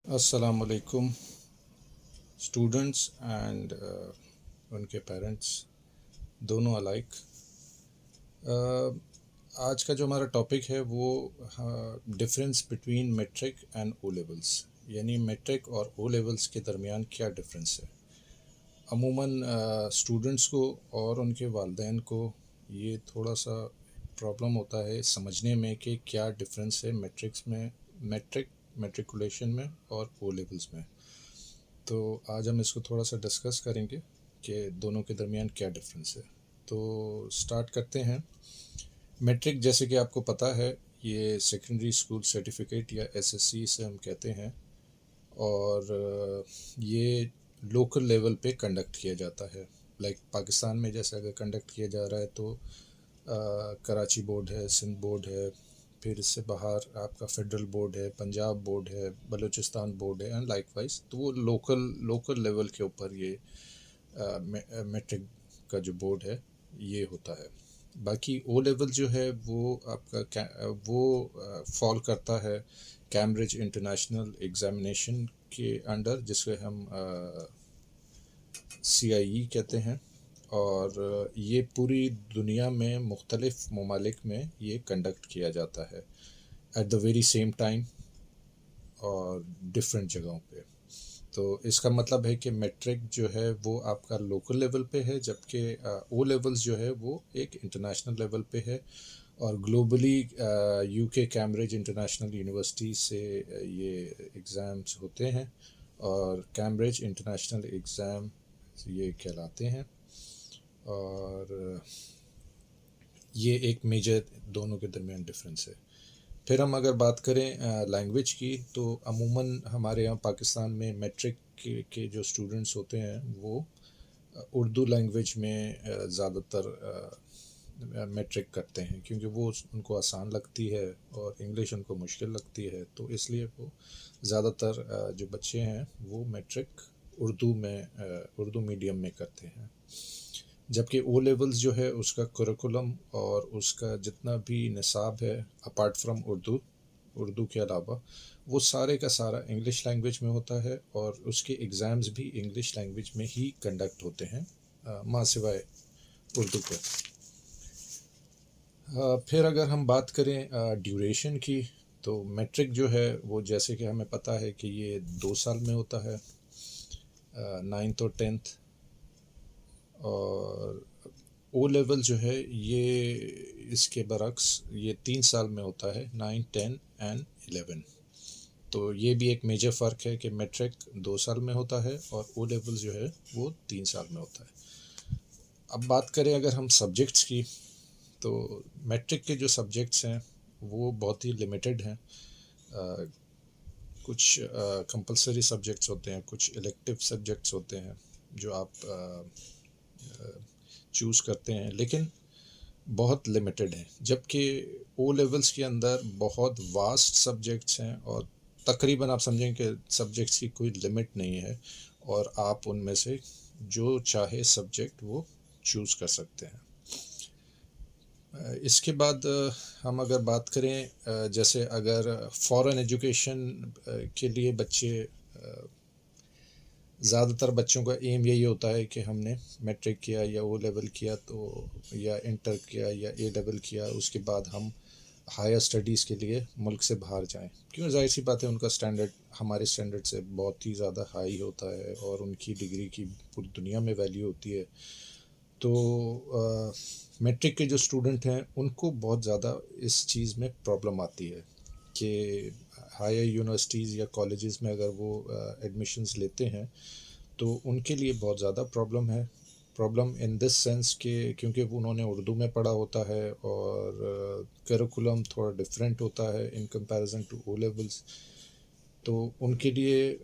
السلام علیکم students and ان کے پیرنٹس دونوں alike۔ آج کا جو ہمارا ٹاپک ہے وہ difference between matric and O levels, یعنی میٹرک اور او لیولس کے درمیان کیا ڈفرینس ہے۔ عموماً اسٹوڈنٹس کو اور ان کے والدین کو یہ تھوڑا سا پرابلم ہوتا ہے سمجھنے میں کہ کیا ڈفرینس ہے میٹرکس میں، میٹریکولیشن میں اور او لیولس میں۔ تو آج ہم اس کو تھوڑا سا ڈسکس کریں گے کہ دونوں کے درمیان کیا ڈفرینس ہے۔ تو سٹارٹ کرتے ہیں۔ میٹرک جیسے کہ آپ کو پتہ ہے یہ سیکنڈری اسکول سرٹیفکیٹ یا SSC سے ہم کہتے ہیں، اور یہ لوکل لیول پہ کنڈکٹ کیا جاتا ہے۔ لائک پاکستان میں جیسے اگر کنڈکٹ کیا جا رہا ہے تو کراچی بورڈ ہے، سندھ بورڈ ہے، پھر اس سے باہر آپ کا فیڈرل بورڈ ہے، پنجاب بورڈ ہے، بلوچستان بورڈ ہے، اینڈ لائک وائز تو وہ لوکل لیول کے اوپر یہ میٹرک کا جو بورڈ ہے یہ ہوتا ہے۔ باقی او لیول جو ہے وہ آپ کا وہ فال کرتا ہے کیمبرج انٹرنیشنل ایگزامینیشن کے انڈر، جس کو ہم CIE کہتے ہیں، اور یہ پوری دنیا میں مختلف ممالک میں یہ کنڈکٹ کیا جاتا ہے at the very same time اور ڈفرینٹ جگہوں پہ۔ تو اس کا مطلب ہے کہ میٹرک جو ہے وہ آپ کا لوکل لیول پہ ہے، جبکہ او لیولز جو ہے وہ ایک انٹرنیشنل لیول پہ ہے، اور globally UK Cambridge international university سے یہ ایگزامز ہوتے ہیں، اور کیمبرج انٹرنیشنل ایگزام یہ کہلاتے ہیں۔ اور یہ ایک میجر دونوں کے درمیان ڈفرینس ہے۔ پھر ہم اگر بات کریں لینگویج کی، تو عموماً ہمارے یہاں پاکستان میں میٹرک کے جو اسٹوڈنٹس ہوتے ہیں وہ اردو لینگویج میں زیادہ تر میٹرک کرتے ہیں، کیونکہ وہ ان کو آسان لگتی ہے اور انگلش ان کو مشکل لگتی ہے، تو اس لیے وہ زیادہ تر جو بچے ہیں وہ میٹرک اردو میڈیم میں کرتے ہیں۔ جبکہ او لیولز جو ہے اس کا کریکولم اور اس کا جتنا بھی نصاب ہے اپارٹ فرام اردو کے علاوہ، وہ سارے کا سارا انگلش لینگویج میں ہوتا ہے، اور اس کے ایگزامز بھی انگلش لینگویج میں ہی کنڈکٹ ہوتے ہیں ماں سوائے اردو کے۔ پھر اگر ہم بات کریں ڈیوریشن کی، تو میٹرک جو ہے وہ جیسے کہ ہمیں پتہ ہے کہ یہ 2 سال میں ہوتا ہے، 9th اور 10th، اور او لیول جو ہے یہ اس کے برعکس یہ 3 سال میں ہوتا ہے، 9 10 اینڈ 11۔ تو یہ بھی ایک میجر فرق ہے کہ میٹرک 2 سال میں ہوتا ہے اور او لیول جو ہے وہ 3 سال میں ہوتا ہے۔ اب بات کریں اگر ہم سبجیکٹس کی، تو میٹرک کے جو سبجیکٹس ہیں وہ بہت ہی لمیٹڈ ہیں۔ کچھ کمپلسری سبجیکٹس ہوتے ہیں، کچھ الیکٹیو سبجیکٹس ہوتے ہیں جو آپ چوز کرتے ہیں، لیکن بہت لمیٹڈ ہیں، جبکہ او لیولز کے اندر بہت واسٹ سبجیکٹس ہیں، اور تقریباً آپ سمجھیں کہ سبجیکٹس کی کوئی لمٹ نہیں ہے، اور آپ ان میں سے جو چاہے سبجیکٹ وہ چوز کر سکتے ہیں۔ اس کے بعد ہم اگر بات کریں جیسے اگر فارن ایجوکیشن کے لیے بچے، زیادہ تر بچوں کا ایم یہی ہوتا ہے کہ ہم نے میٹرک کیا یا او لیول کیا تو، یا انٹر کیا یا اے لیول کیا، اس کے بعد ہم ہائر اسٹڈیز کے لیے ملک سے باہر جائیں، کیوں ظاہر سی بات ہے ان کا اسٹینڈرڈ ہمارے اسٹینڈرڈ سے بہت ہی زیادہ ہائی ہوتا ہے، اور ان کی ڈگری کی پوری دنیا میں ویلیو ہوتی ہے۔ تو میٹرک کے جو اسٹوڈنٹ ہیں ان کو بہت زیادہ اس چیز میں پرابلم آتی ہے کہ ہائر یونیورسٹیز یا کالجز میں اگر وہ ایڈمیشنز لیتے ہیں تو ان کے لیے بہت زیادہ پرابلم ان دس سینس کہ کیونکہ انہوں نے اردو میں پڑھا ہوتا ہے، اور کریکولم تھوڑا ڈفرینٹ ہوتا ہے in comparison to O levels, تو ان کے لیے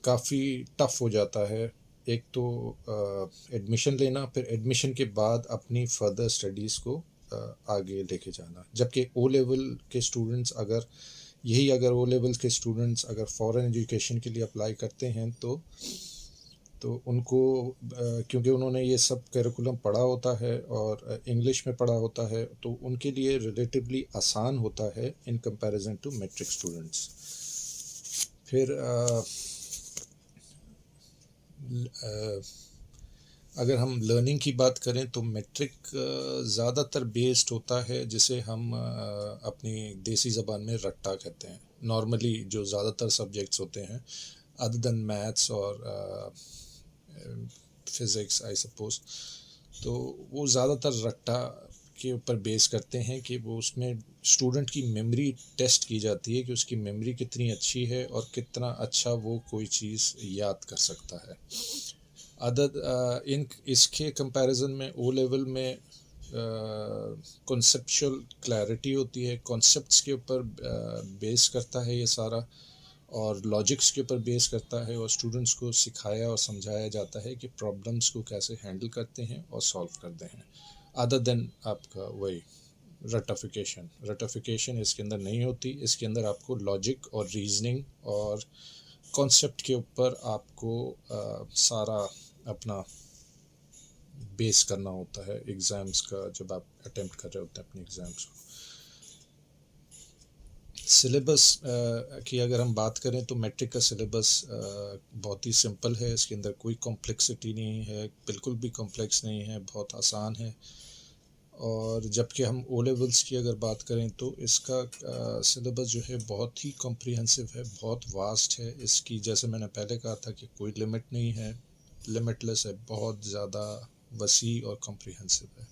کافی ٹف ہو جاتا ہے ایک تو ایڈمیشن لینا، پھر ایڈمیشن کے بعد اپنی فردر اسٹڈیز کو آگے لے کے جانا۔ جبکہ او لیول کے اسٹوڈنٹس اگر او لیول کے اسٹوڈنٹس اگر فارن ایجوکیشن کے لیے اپلائی کرتے ہیں تو ان کو کیونکہ انہوں نے یہ سب کریکولم پڑھا ہوتا ہے اور انگلش میں پڑھا ہوتا ہے، تو ان کے لیے ریلیٹیولی آسان ہوتا ہے in comparison to matric students. پھر اگر ہم لرننگ کی بات کریں تو میٹرک زیادہ تر بیسڈ ہوتا ہے جسے ہم اپنی دیسی زبان میں رٹا کہتے ہیں. نارملی جو زیادہ تر سبجیکٹس ہوتے ہیں ادر دین میتھس اور فزکس آئی سپوز، تو وہ زیادہ تر رٹا کے اوپر بیس کرتے ہیں کہ وہ اس میں اسٹوڈنٹ کی میموری ٹیسٹ کی جاتی ہے کہ اس کی میموری کتنی اچھی ہے اور کتنا اچھا وہ کوئی چیز یاد کر سکتا ہے. اس کے کمپیریزن میں او لیول میں کنسیپچول کلیئرٹی ہوتی ہے، کنسیپٹس کے اوپر بیس کرتا ہے یہ سارا، اور لاجکس کے اوپر بیس کرتا ہے، اور اسٹوڈنٹس کو سکھایا اور سمجھایا جاتا ہے کہ پرابلمس کو کیسے ہینڈل کرتے ہیں اور سالو کرتے ہیں. ادر دین آپ کا وہی رٹیفیکیشن اس کے اندر نہیں ہوتی. اس کے اندر آپ کو لاجک اور ریزننگ اور کانسیپٹ کے اوپر آپ کو سارا اپنا بیس کرنا ہوتا ہے ایگزامس کا، جب آپ اٹیمپٹ کر رہے ہوتے ہیں اپنے ایگزامس کو. سلیبس کی اگر ہم بات کریں تو میٹرک کا سلیبس بہت ہی سمپل ہے، اس کے اندر کوئی کمپلیکسٹی نہیں ہے، بالکل بھی کمپلیکس نہیں ہے، بہت آسان ہے. اور جب کہ ہم او لیولس کی اگر بات کریں تو اس کا سلیبس جو ہے بہت ہی کمپریہنسو ہے، بہت واسٹ ہے. اس کی جیسے میں نے پہلے کہا تھا کہ کوئی لمٹ نہیں ہے، لمٹ لیس ہے، بہت زیادہ وسیع اور کمپریہنسو ہے.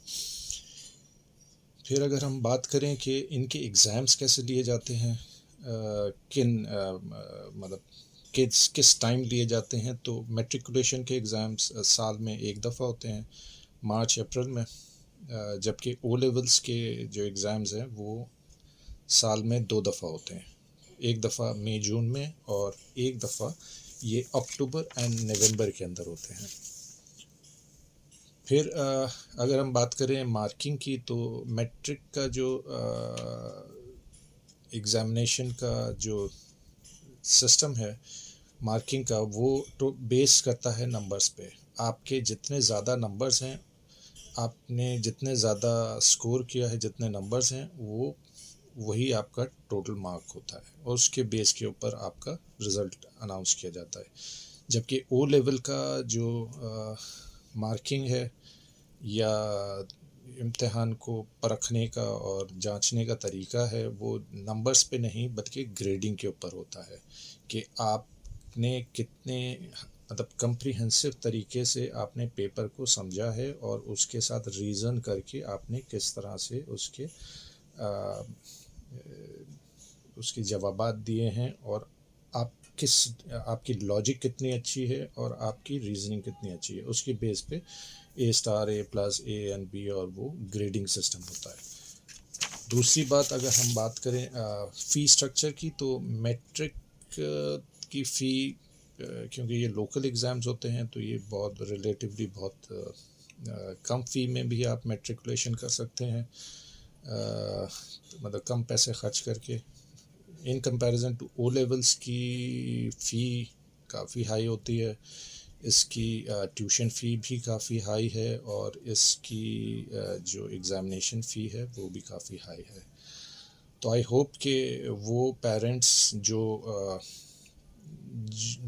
پھر اگر ہم بات کریں کہ ان کے ایگزامس کیسے لیے جاتے ہیں، مطلب کس ٹائم لیے جاتے ہیں، تو میٹریکولیشن کے ایگزامس سال میں ایک دفعہ ہوتے ہیں، مارچ اپریل میں، جبکہ او لیولس کے جو ایگزامز ہیں وہ سال میں 2 دفعہ ہوتے ہیں، ایک دفعہ مئی جون میں اور ایک دفعہ یہ اکتوبر اینڈ نومبر کے اندر ہوتے ہیں. پھر اگر ہم بات کریں مارکنگ کی تو میٹرک کا جو ایگزامینیشن کا جو سسٹم ہے مارکنگ کا، وہ تو بیس کرتا ہے نمبرز پہ. آپ کے جتنے زیادہ نمبرز ہیں، آپ نے جتنے زیادہ سکور کیا ہے، جتنے نمبرز ہیں، وہی آپ کا ٹوٹل مارک ہوتا ہے، اور اس کے بیس کے اوپر آپ کا رزلٹ اناؤنس کیا جاتا ہے. جبکہ او لیول کا جو مارکنگ ہے یا امتحان کو پرکھنے کا اور جانچنے کا طریقہ ہے، وہ نمبرز پہ نہیں بلکہ گریڈنگ کے اوپر ہوتا ہے کہ آپ نے کتنے مطلب کمپریہنسو طریقے سے آپ نے پیپر کو سمجھا ہے، اور اس کے ساتھ ریزن کر کے آپ نے کس طرح سے اس کے جوابات دیے ہیں، اور آپ کی لاجک کتنی اچھی ہے اور آپ کی ریزننگ کتنی اچھی ہے، اس کے بیس پہ A star, A plus, A and B, اور وہ گریڈنگ سسٹم ہوتا ہے. دوسری بات اگر ہم بات کریں فی اسٹرکچر کی، تو میٹرک کی فی کیونکہ یہ لوکل ایگزامز ہوتے ہیں تو یہ بہت ریلیٹیولی بہت کم فی میں بھی آپ میٹریکولیشن کر سکتے ہیں، مطلب کم پیسے خرچ کر کے. In comparison to O levels کی فی کافی ہائی ہوتی ہے، اس کی ٹیوشن فی بھی کافی ہائی ہے، اور اس کی جو ایگزامینیشن فی ہے وہ بھی کافی ہائی ہے. تو آئی ہوپ کہ وہ پیرنٹس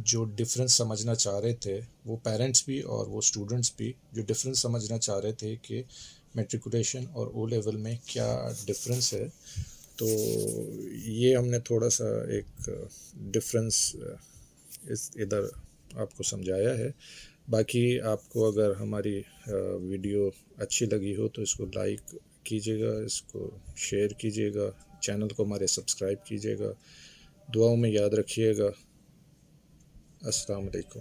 جو ڈفرینس سمجھنا چاہ رہے تھے، وہ پیرنٹس بھی اور وہ اسٹوڈنٹس بھی جو ڈفرینس سمجھنا چاہ رہے تھے کہ میٹریکولیشن اور او لیول میں کیا ڈفرینس ہے، تو یہ ہم نے تھوڑا سا ایک ڈفرینس ادھر آپ کو سمجھایا ہے. باقی آپ کو اگر ہماری ویڈیو اچھی لگی ہو تو اس کو لائک کیجیے گا، اس کو شیئر کیجیے گا، چینل کو ہمارے سبسکرائب کیجیے گا. دعاؤں میں یاد رکھیے گا. السلام علیکم.